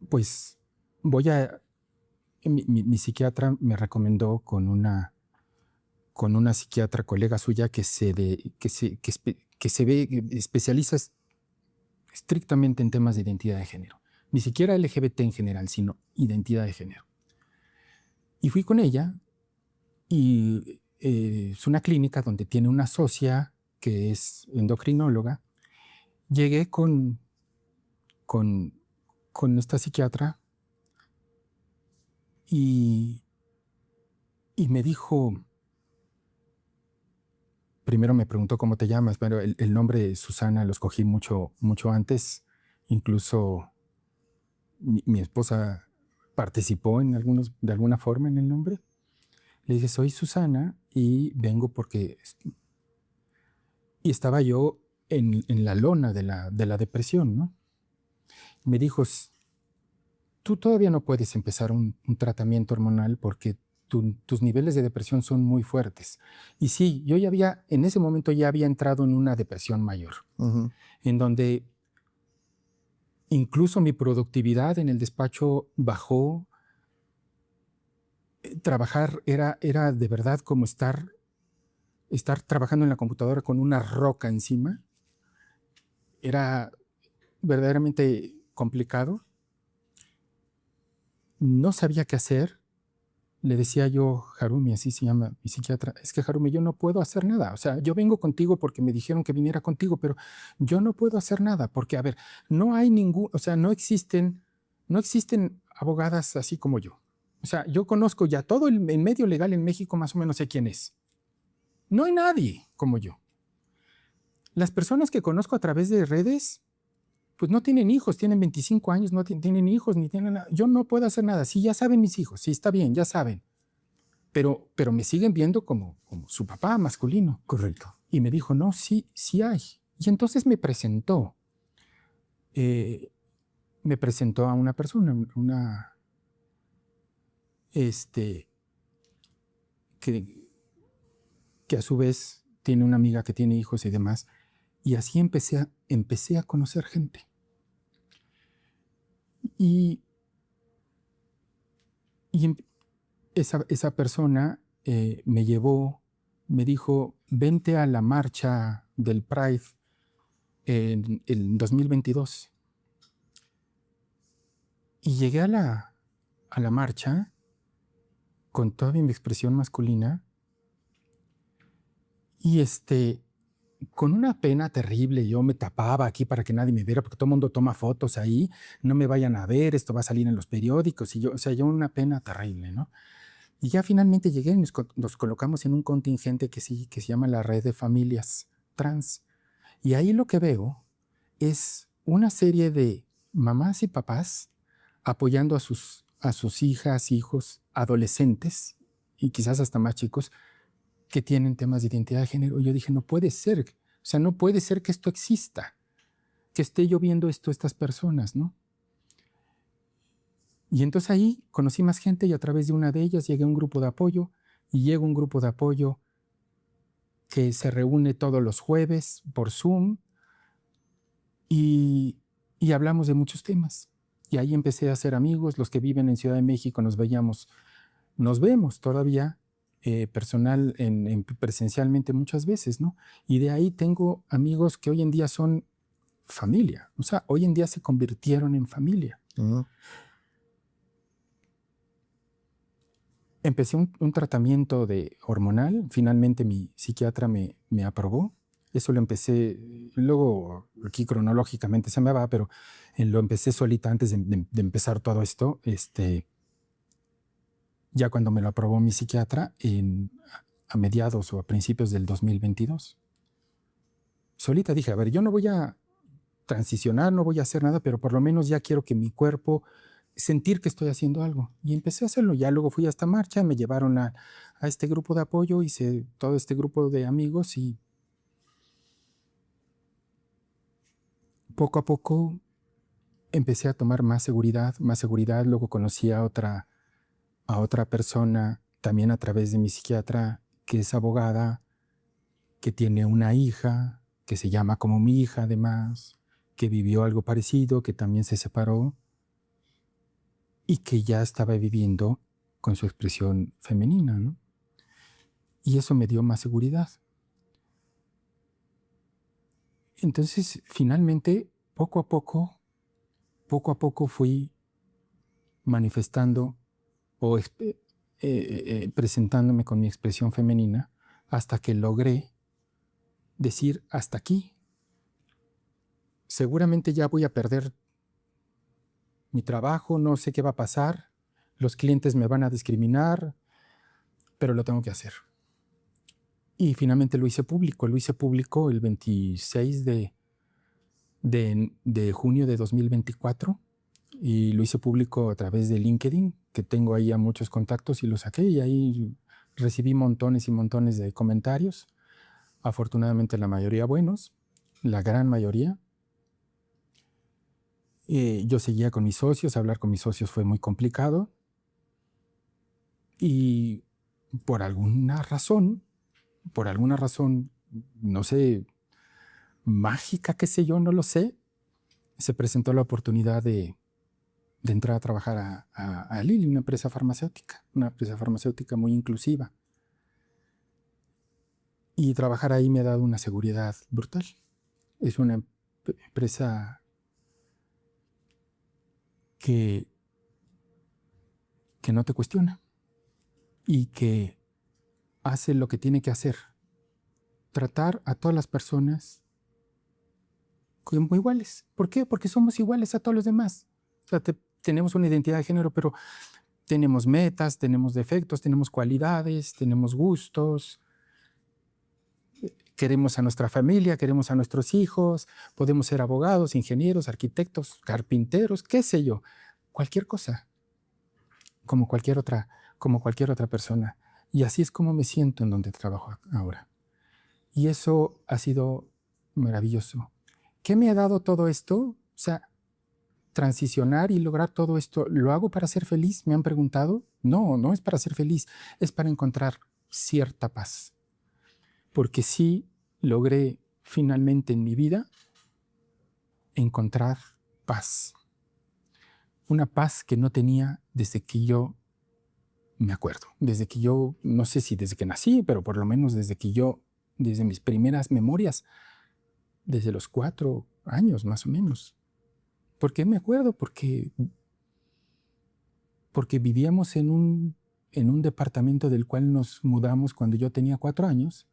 pues mi psiquiatra me recomendó con una psiquiatra colega suya que se ve, especializa estrictamente en temas de identidad de género. Ni siquiera LGBT en general, sino identidad de género. Y fui con ella y es una clínica donde tiene una socia que es endocrinóloga. Llegué con esta psiquiatra y me dijo, primero me preguntó cómo te llamas, pero el nombre de Susana lo escogí mucho antes. Incluso mi esposa participó de alguna forma en el nombre. Le dije, soy Susana y vengo porque... Y estaba yo en la lona de la depresión, ¿no? Me dijo, tú todavía no puedes empezar un tratamiento hormonal porque tus niveles de depresión son muy fuertes. Y sí, en ese momento ya había entrado en una depresión mayor, Ujú. en donde incluso mi productividad en el despacho bajó. Trabajar era de verdad como estar trabajando en la computadora con una roca encima. Era verdaderamente complicado. No sabía qué hacer. Le decía yo, Harumi, así se llama mi psiquiatra, es que Harumi, yo no puedo hacer nada. O sea, yo vengo contigo porque me dijeron que viniera contigo, pero yo no puedo hacer nada porque, a ver, no hay o sea, no existen abogadas así como yo. O sea, yo conozco ya todo el medio legal en México, más o menos sé quién es. No hay nadie como yo. Las personas que conozco a través de redes, pues no tienen hijos, tienen 25 años, no tienen hijos, ni tienen nada. Yo no puedo hacer nada. Sí, ya saben mis hijos, sí, está bien, ya saben. Pero me siguen viendo como su papá masculino. Correcto. Y me dijo, no, sí, sí hay. Y entonces me presentó a una persona, que a su vez tiene una amiga que tiene hijos y demás. Y así empecé a conocer gente. Y esa persona me llevó, me dijo, vente a la marcha del Pride en el 2022. Y llegué a la marcha con toda mi expresión masculina y con una pena terrible. Yo me tapaba aquí para que nadie me viera porque todo el mundo toma fotos ahí, no me vayan a ver, esto va a salir en los periódicos. Y yo una pena terrible, ¿no? Y ya finalmente llegué y nos colocamos en un contingente que se llama la Red de Familias Trans. Y ahí lo que veo es una serie de mamás y papás apoyando a sus hijas, hijos, adolescentes y quizás hasta más chicos que tienen temas de identidad de género. Y yo dije, no puede ser, o sea, no puede ser que esto exista, que esté yo viendo esto a estas personas, ¿no? Y entonces ahí conocí más gente y a través de una de ellas llegué a un grupo de apoyo y llega un grupo de apoyo que se reúne todos los jueves por Zoom y hablamos de muchos temas. Y ahí empecé a hacer amigos. Los que viven en Ciudad de México nos vemos todavía presencialmente muchas veces, ¿no? Y de ahí tengo amigos que hoy en día son familia. O sea, hoy en día se convirtieron en familia. Ujú. Empecé un tratamiento hormonal. Finalmente mi psiquiatra me aprobó. Eso lo empecé, luego aquí cronológicamente se me va, pero lo empecé solita antes de empezar todo esto. Ya cuando me lo aprobó mi psiquiatra a mediados o a principios del 2022. Solita dije, a ver, yo no voy a transicionar, no voy a hacer nada, pero por lo menos ya quiero que mi cuerpo sentir que estoy haciendo algo. Y empecé a hacerlo. Ya luego fui a esta marcha, me llevaron a este grupo de apoyo, hice todo este grupo de amigos y poco a poco empecé a tomar más seguridad. Luego conocí a otra persona, también a través de mi psiquiatra, que es abogada, que tiene una hija, que se llama como mi hija además, que vivió algo parecido, que también se separó y que ya estaba viviendo con su expresión femenina, ¿no? Y eso me dio más seguridad. Entonces, finalmente, poco a poco fui manifestando o presentándome con mi expresión femenina hasta que logré decir hasta aquí. Seguramente ya voy a perder mi trabajo, no sé qué va a pasar, los clientes me van a discriminar, pero lo tengo que hacer. Y finalmente lo hice público el 26 de junio de 2024 y lo hice público a través de LinkedIn, que tengo ahí a muchos contactos y lo saqué y ahí recibí montones y montones de comentarios, afortunadamente la mayoría buenos, la gran mayoría. Yo seguía con mis socios, hablar con mis socios fue muy complicado y por alguna razón, no sé, mágica, qué sé yo, no lo sé, se presentó la oportunidad de entrar a trabajar a Lilly, una empresa farmacéutica muy inclusiva. Y trabajar ahí me ha dado una seguridad brutal. Es una empresa que no te cuestiona y que hace lo que tiene que hacer. Tratar a todas las personas como iguales. ¿Por qué? Porque somos iguales a todos los demás. O sea, tenemos una identidad de género, pero tenemos metas, tenemos defectos, tenemos cualidades, tenemos gustos. Queremos a nuestra familia, queremos a nuestros hijos, podemos ser abogados, ingenieros, arquitectos, carpinteros, qué sé yo, cualquier cosa, como cualquier otra persona. Y así es como me siento en donde trabajo ahora. Y eso ha sido maravilloso. ¿Qué me ha dado todo esto? O sea, transicionar y lograr todo esto, ¿lo hago para ser feliz? ¿Me han preguntado? No, no es para ser feliz, es para encontrar cierta paz. Porque sí logré finalmente en mi vida encontrar paz. Una paz que no tenía desde que yo me acuerdo. Desde que yo, no sé si desde que nací, pero por lo menos desde mis primeras memorias, desde los 4 años más o menos. ¿Por qué me acuerdo? Porque vivíamos en un departamento del cual nos mudamos cuando yo tenía 4 años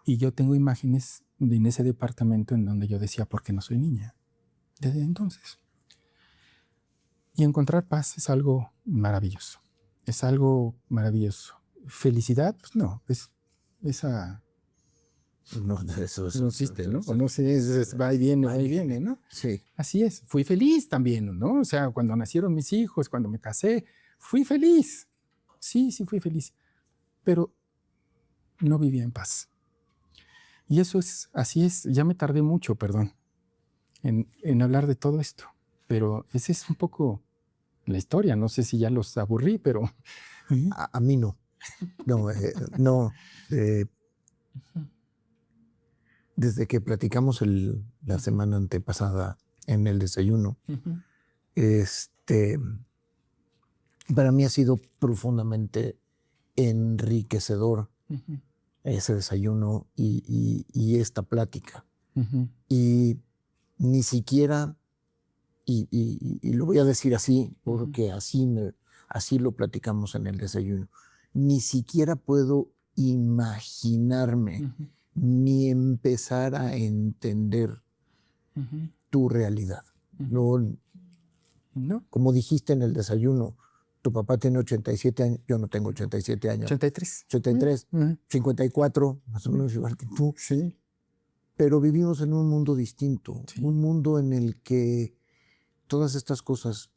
y yo tengo imágenes en ese departamento en donde yo decía, ¿por qué no soy niña? Desde entonces. Y encontrar paz es algo maravilloso. Es algo maravilloso. Felicidad, pues no, esa... No, eso no existe, ¿no? O no sé, va y viene, ¿no? Sí. Así es. Fui feliz también, ¿no? O sea, cuando nacieron mis hijos, cuando me casé, fui feliz. Sí, fui feliz. Pero no vivía en paz. Y eso así es. Ya me tardé mucho, perdón, en hablar de todo esto. Pero esa es un poco la historia. No sé si ya los aburrí, pero... A mí no. No, no. Desde que platicamos la semana antepasada en el desayuno, para mí ha sido profundamente enriquecedor ese desayuno y esta plática. Y ni siquiera, y lo voy a decir así, porque así lo platicamos en el desayuno, ni siquiera puedo imaginarme ni empezar a entender tu realidad. ¿No? Como dijiste en el desayuno, tu papá tiene 87 años, yo no tengo 87 años. 83. 83, 54, más o menos igual que tú. Sí. Pero vivimos en un mundo distinto, un mundo en el que todas estas cosas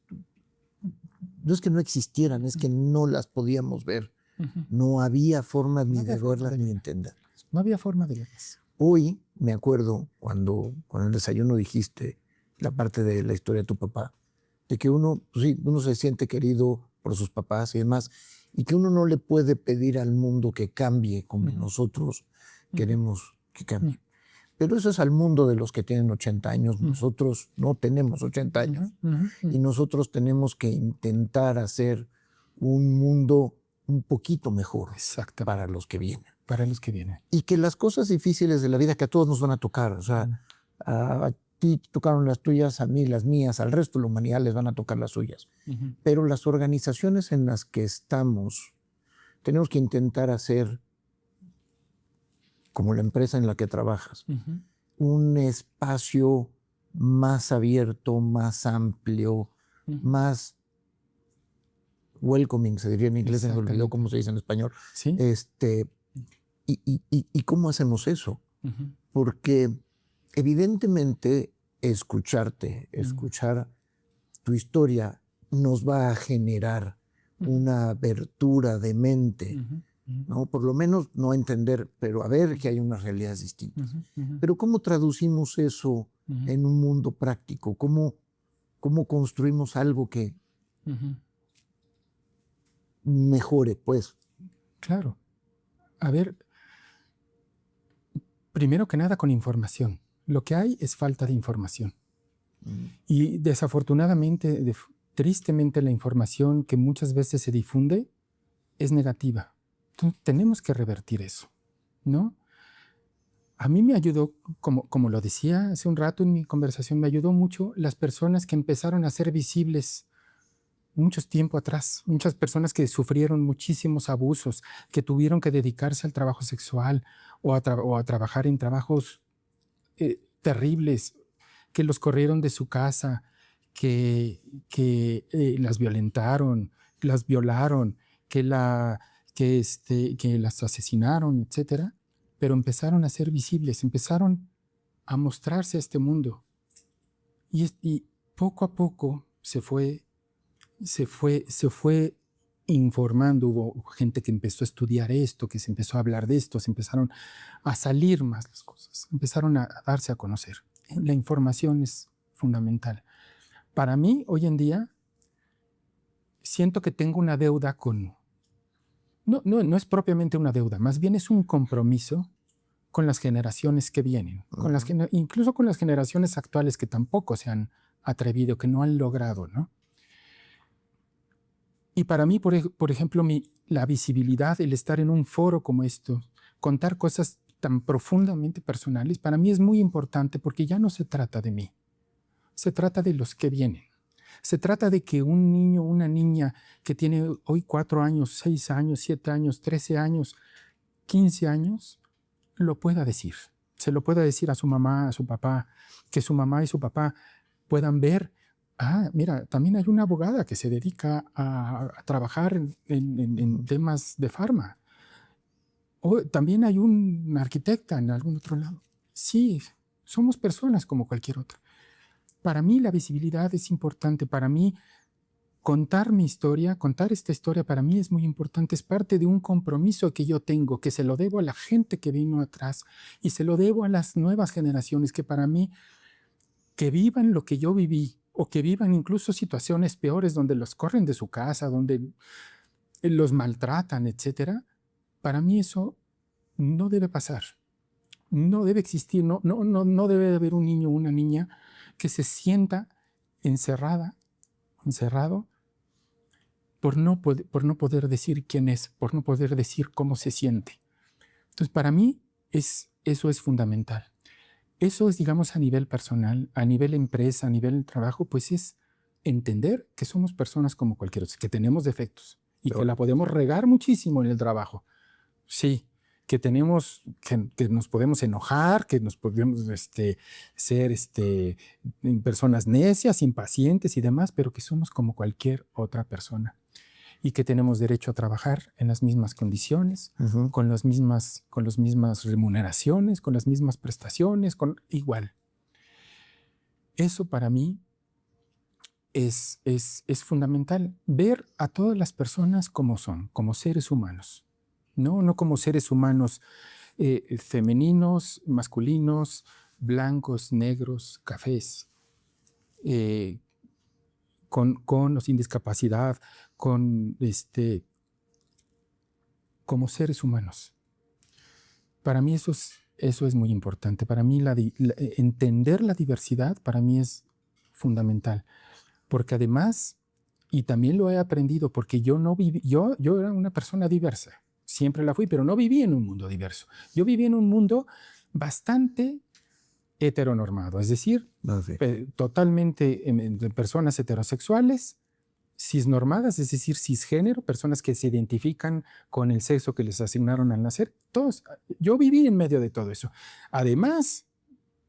no es que no existieran, es que no las podíamos ver. No había forma ni de verlas ni entenderlas. No había forma de verlas. Hoy me acuerdo cuando con el desayuno dijiste, la parte de la historia de tu papá, de que uno, pues sí, uno se siente querido por sus papás y demás, y que uno no le puede pedir al mundo que cambie como nosotros queremos que cambie. Pero eso es al mundo de los que tienen 80 años. Nosotros no tenemos 80 años. Y nosotros tenemos que intentar hacer un mundo un poquito mejor para los que vienen. Para los que vienen. Y que las cosas difíciles de la vida que a todos nos van a tocar, o sea, a ti tocaron las tuyas, a mí las mías, al resto de la humanidad les van a tocar las suyas. Pero las organizaciones en las que estamos, tenemos que intentar hacer, como la empresa en la que trabajas, un espacio más abierto, más amplio, más welcoming, se diría en inglés, se me olvidó cómo se dice en español. ¿Sí? ¿Y cómo hacemos eso? Porque evidentemente escucharte, escuchar tu historia nos va a generar una abertura de mente, ¿no? Por lo menos no entender, pero a ver que hay unas realidades distintas. Pero ¿cómo traducimos eso en un mundo práctico? ¿Cómo construimos algo que mejore, pues? Claro. A ver, primero que nada con información. Lo que hay es falta de información. Y desafortunadamente, tristemente, la información que muchas veces se difunde es negativa. Entonces, tenemos que revertir eso, ¿no? A mí me ayudó, como lo decía hace un rato en mi conversación, me ayudó mucho las personas que empezaron a ser visibles mucho tiempo atrás. Muchas personas que sufrieron muchísimos abusos, que tuvieron que dedicarse al trabajo sexual o a trabajar en trabajos terribles, que los corrieron de su casa, que las violentaron, las violaron, que las asesinaron, etcétera, pero empezaron a ser visibles, empezaron a mostrarse a este mundo. Y poco a poco se fue informando. Hubo gente que empezó a estudiar esto, que se empezó a hablar de esto, se empezaron a salir más las cosas, empezaron a darse a conocer. La información es fundamental. Para mí, hoy en día, siento que tengo una deuda con... No es propiamente una deuda, más bien es un compromiso con las generaciones que vienen, incluso con las generaciones actuales que tampoco se han atrevido, que no han logrado, ¿no? Y para mí, por ejemplo, la visibilidad, el estar en un foro como esto, contar cosas tan profundamente personales, para mí es muy importante porque ya no se trata de mí, se trata de los que vienen. Se trata de que un niño, una niña que tiene hoy 4 años, 6 años, 7 años, 13 años, 15 años, lo pueda decir. Se lo pueda decir a su mamá, a su papá, que su mamá y su papá puedan ver, mira, también hay una abogada que se dedica a trabajar en temas de farma. O también hay un arquitecta en algún otro lado. Sí, somos personas como cualquier otra. Para mí la visibilidad es importante. Para mí contar mi historia, contar esta historia para mí es muy importante. Es parte de un compromiso que yo tengo, que se lo debo a la gente que vino atrás y se lo debo a las nuevas generaciones que para mí, que vivan lo que yo viví o que vivan incluso situaciones peores donde los corren de su casa, donde los maltratan, etcétera. Para mí eso no debe pasar. No debe existir, no debe haber un niño o una niña que se sienta encerrado por no poder decir quién es, por no poder decir cómo se siente. Entonces, para mí, eso es fundamental. Eso es, digamos, a nivel personal, a nivel empresa, a nivel trabajo, pues es entender que somos personas como cualquier otra, que tenemos defectos y que la podemos regar muchísimo en el trabajo. Sí, que nos podemos enojar, que nos podemos ser personas necias, impacientes y demás, pero que somos como cualquier otra persona y que tenemos derecho a trabajar en las mismas condiciones, con las mismas remuneraciones, con las mismas prestaciones, igual. Eso para mí es fundamental, ver a todas las personas como son, como seres humanos. No como seres humanos femeninos, masculinos, blancos, negros, cafés. con o sin discapacidad, como seres humanos. Para mí eso es muy importante. Para mí entender la diversidad para mí es fundamental. Porque además, y también lo he aprendido, porque yo era una persona diversa. Siempre la fui, pero no viví en un mundo diverso. Yo viví en un mundo bastante heteronormado, es decir, totalmente de personas heterosexuales, cisnormadas, es decir, cisgénero, personas que se identifican con el sexo que les asignaron al nacer. Todos, yo viví en medio de todo eso. Además,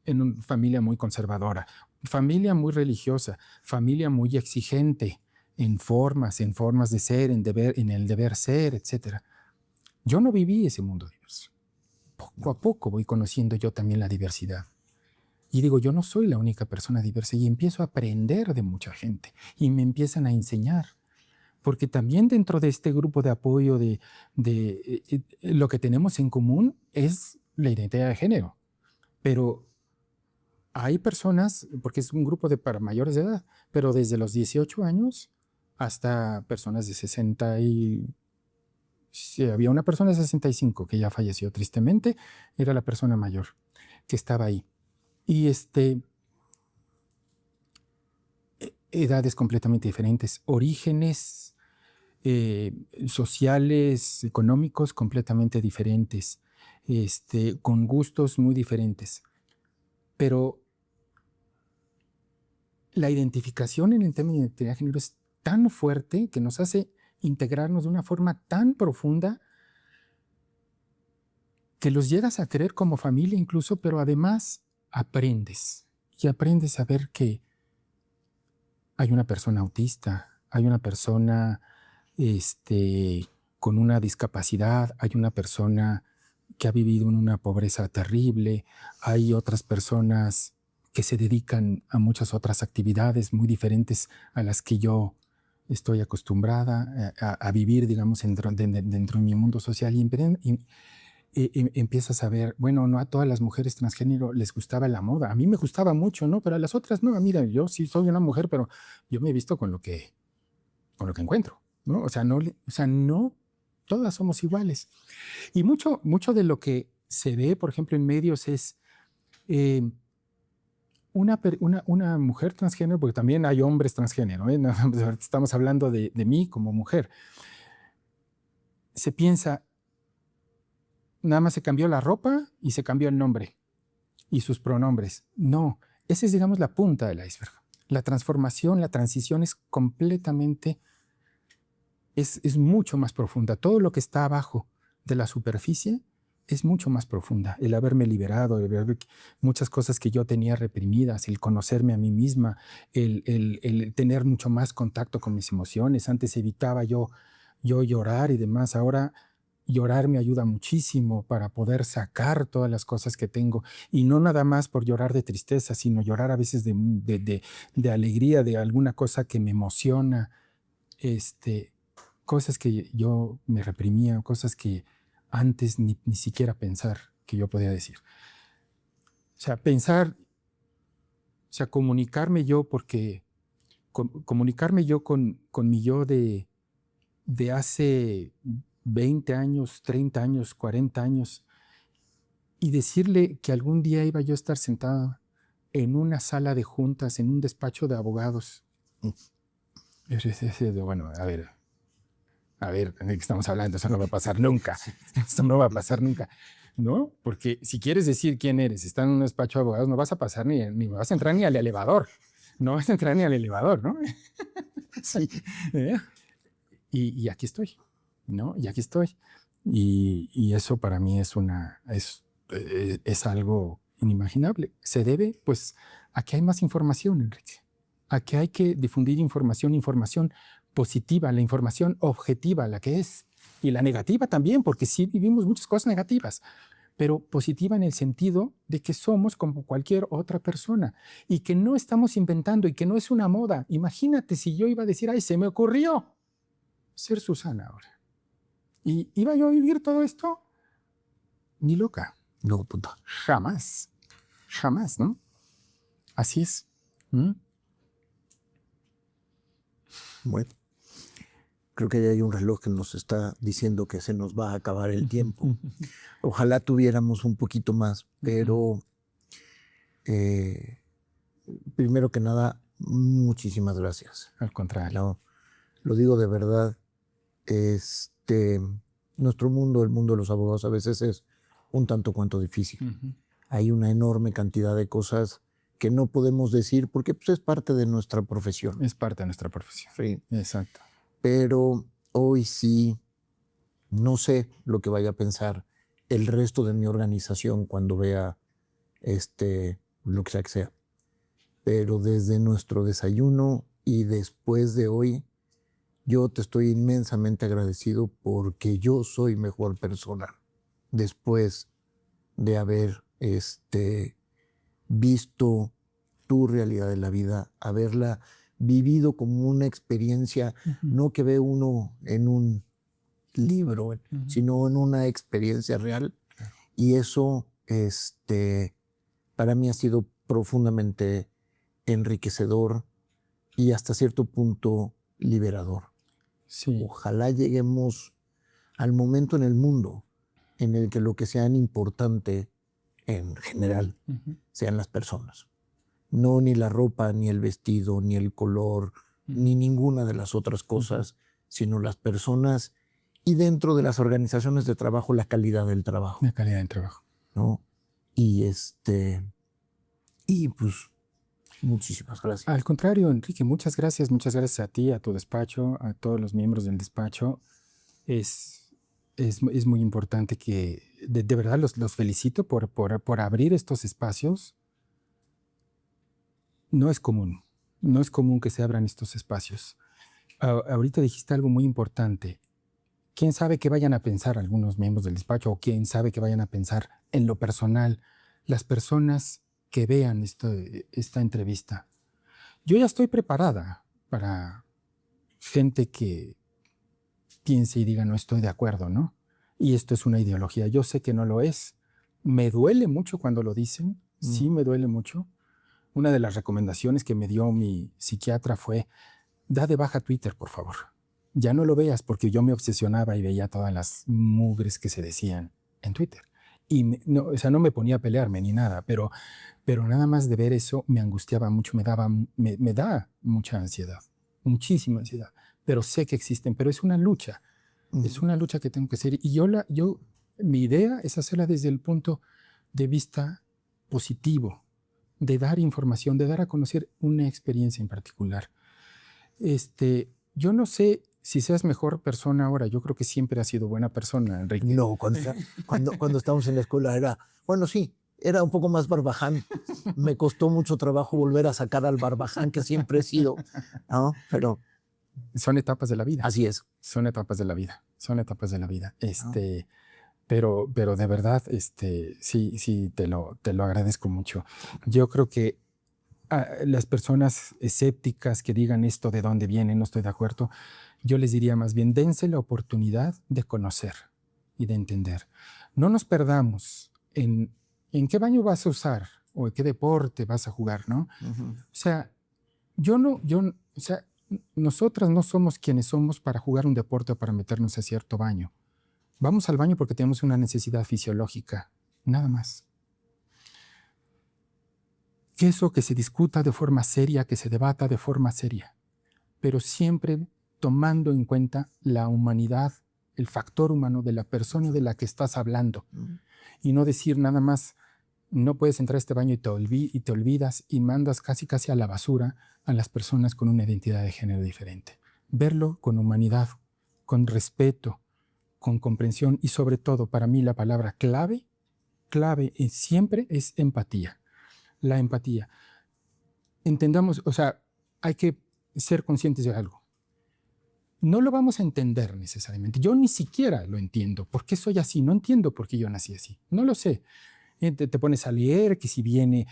en una familia muy conservadora, familia muy religiosa, familia muy exigente en formas de ser, en el deber ser, etc. Yo no viví ese mundo diverso. Poco a poco voy conociendo yo también la diversidad. Y digo, yo no soy la única persona diversa y empiezo a aprender de mucha gente y me empiezan a enseñar. Porque también dentro de este grupo de apoyo lo que tenemos en común es la identidad de género. Pero hay personas, porque es un grupo para mayores de edad, pero desde los 18 años hasta personas de 60 y... Sí, había una persona de 65 que ya falleció tristemente, era la persona mayor que estaba ahí. Y edades completamente diferentes, orígenes sociales, económicos completamente diferentes, con gustos muy diferentes. Pero la identificación en el tema de identidad de género es tan fuerte que nos hace integrarnos de una forma tan profunda que los llegas a querer como familia incluso, pero además aprendes. Y aprendes a ver que hay una persona autista, hay una persona con una discapacidad, hay una persona que ha vivido en una pobreza terrible, hay otras personas que se dedican a muchas otras actividades muy diferentes a las que yo estoy acostumbrada a vivir, digamos, dentro de mi mundo social y empiezas a ver, bueno, no a todas las mujeres transgénero les gustaba la moda. A mí me gustaba mucho, ¿no? Pero a las otras no. Mira, yo sí soy una mujer, pero yo me he visto con lo que encuentro, ¿no? O sea, no todas somos iguales. Y mucho de lo que se ve, por ejemplo, en medios es una mujer transgénero, porque también hay hombres transgénero, ¿eh? No, estamos hablando de mí como mujer. Se piensa, nada más se cambió la ropa y se cambió el nombre y sus pronombres. No, esa es, digamos, la punta del iceberg. La transformación, la transición es completamente, es mucho más profunda. Todo lo que está abajo de la superficie es mucho más profunda. El haberme liberado, el ver muchas cosas que yo tenía reprimidas, el conocerme a mí misma, el tener mucho más contacto con mis emociones. Antes evitaba yo llorar y demás. Ahora llorar me ayuda muchísimo para poder sacar todas las cosas que tengo y no nada más por llorar de tristeza, sino llorar a veces de alegría, de alguna cosa que me emociona, cosas que yo me reprimía, cosas que antes ni siquiera pensar que yo podía decir. O sea, comunicarme yo comunicarme yo con mi yo de hace 20 años, 30 años, 40 años, y decirle que algún día iba yo a estar sentado en una sala de juntas, en un despacho de abogados. Bueno, a ver, ¿de qué estamos hablando? Eso no va a pasar nunca. Esto no va a pasar nunca, ¿no? Porque si quieres decir quién eres, está en un despacho de abogados, no vas a pasar ni vas a entrar ni al elevador. No vas a entrar ni al elevador, ¿no? Sí. Y aquí estoy, ¿no? Y aquí estoy. Y eso para mí es algo inimaginable. Se debe, pues, a que hay más información, Enrique. A que hay que difundir información positiva, la información objetiva, la que es. Y la negativa también, porque sí vivimos muchas cosas negativas, pero positiva en el sentido de que somos como cualquier otra persona y que no estamos inventando y que no es una moda. Imagínate si yo iba a decir, ay, se me ocurrió ser Susana ahora. ¿Y iba yo a vivir todo esto? Ni loca. No, puta. Jamás. Jamás, ¿no? Así es. ¿Mm? Bueno, creo que ya hay un reloj que nos está diciendo que se nos va a acabar el tiempo. Ojalá tuviéramos un poquito más, pero primero que nada, muchísimas gracias. Al contrario. Lo digo de verdad. Nuestro mundo, el mundo de los abogados, a veces es un tanto cuanto difícil. Hay una enorme cantidad de cosas que no podemos decir porque pues, es parte de nuestra profesión. Es parte de nuestra profesión. Sí. Exacto. Pero hoy sí, no sé lo que vaya a pensar el resto de mi organización cuando vea lo que sea. Pero desde nuestro desayuno y después de hoy, yo te estoy inmensamente agradecido porque yo soy mejor persona después de haber visto tu realidad de la vida, haberla vivido como una experiencia, no que ve uno en un libro, sino en una experiencia real. Y eso para mí ha sido profundamente enriquecedor y hasta cierto punto liberador. Sí. Ojalá lleguemos al momento en el mundo en el que lo que sea importante en general sean las personas. No ni la ropa, ni el vestido, ni el color, ni ninguna de las otras cosas, sino las personas y dentro de las organizaciones de trabajo la calidad del trabajo. La calidad del trabajo. ¿No? Y pues muchísimas gracias. Al contrario, Enrique, muchas gracias a ti, a tu despacho, a todos los miembros del despacho. Es muy importante que, de verdad, los felicito por abrir estos espacios. No es común que se abran estos espacios. Ahorita dijiste algo muy importante. ¿Quién sabe qué vayan a pensar algunos miembros del despacho o quién sabe qué vayan a pensar en lo personal las personas que vean esta entrevista? Yo ya estoy preparada para gente que piense y diga no estoy de acuerdo, ¿no? Y esto es una ideología. Yo sé que no lo es. Me duele mucho cuando lo dicen. Sí, me duele mucho. Una de las recomendaciones que me dio mi psiquiatra fue, da de baja Twitter, por favor. Ya no lo veas, porque yo me obsesionaba y veía todas las mugres que se decían en Twitter. Y no me ponía a pelearme ni nada, pero nada más de ver eso me angustiaba mucho, me da mucha ansiedad, muchísima ansiedad. Pero sé que existen, pero es una lucha. Es una lucha que tengo que hacer. Y mi idea es hacerla desde el punto de vista positivo, de dar información, de dar a conocer una experiencia en particular. Yo no sé si seas mejor persona ahora. Yo creo que siempre has sido buena persona, Enrique. No, cuando estábamos en la escuela era un poco más Barbaján. Me costó mucho trabajo volver a sacar al Barbaján que siempre he sido, ¿no? Pero son etapas de la vida. Así es. Son etapas de la vida. Pero de verdad, sí, te lo agradezco mucho. Yo creo que las personas escépticas que digan esto de dónde viene, no estoy de acuerdo, yo les diría más bien, dense la oportunidad de conocer y de entender. No nos perdamos en qué baño vas a usar o en qué deporte vas a jugar, ¿no? O sea, nosotras no somos quienes somos para jugar un deporte o para meternos a cierto baño. Vamos al baño porque tenemos una necesidad fisiológica, nada más. Que se discuta de forma seria, que se debata de forma seria, pero siempre tomando en cuenta la humanidad, el factor humano de la persona de la que estás hablando. Y no decir nada más, no puedes entrar a este baño y te olvidas y mandas casi a la basura a las personas con una identidad de género diferente. Verlo con humanidad, con respeto, con comprensión y sobre todo, para mí la palabra clave siempre es empatía. La empatía. Entendamos, hay que ser conscientes de algo. No lo vamos a entender necesariamente. Yo ni siquiera lo entiendo. ¿Por qué soy así? No entiendo por qué yo nací así. No lo sé. Te pones a leer que si viene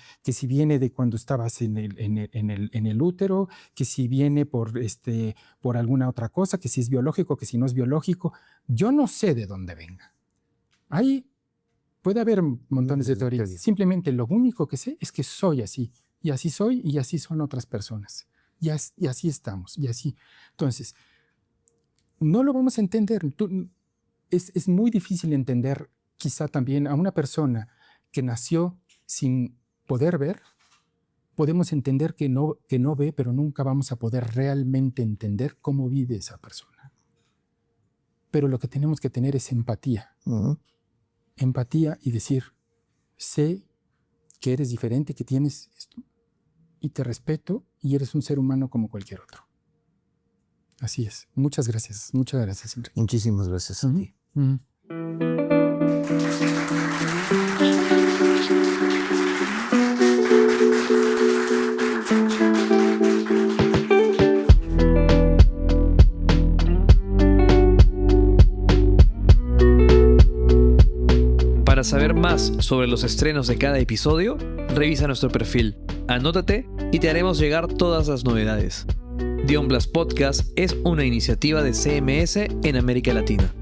de cuando estabas en el útero, que si viene por alguna otra cosa, que si es biológico, que si no es biológico. Yo no sé de dónde venga. Ahí puede haber montones de teorías. Simplemente lo único que sé es que soy así. Y así soy y así son otras personas. y así estamos, y así. Entonces, no lo vamos a entender. Es muy difícil entender quizá también a una persona que nació sin poder ver. Podemos entender que no ve, pero nunca vamos a poder realmente entender cómo vive esa persona. Pero lo que tenemos que tener es empatía. Ujú. Empatía y decir, sé que eres diferente, que tienes esto, y te respeto, y eres un ser humano como cualquier otro. Así es. Muchas gracias, Enrique. Muchísimas gracias a ti. Ujú. Para saber más sobre los estrenos de cada episodio, revisa nuestro perfil, anótate y te haremos llegar todas las novedades. Dion Blas Podcast es una iniciativa de CMS en América Latina.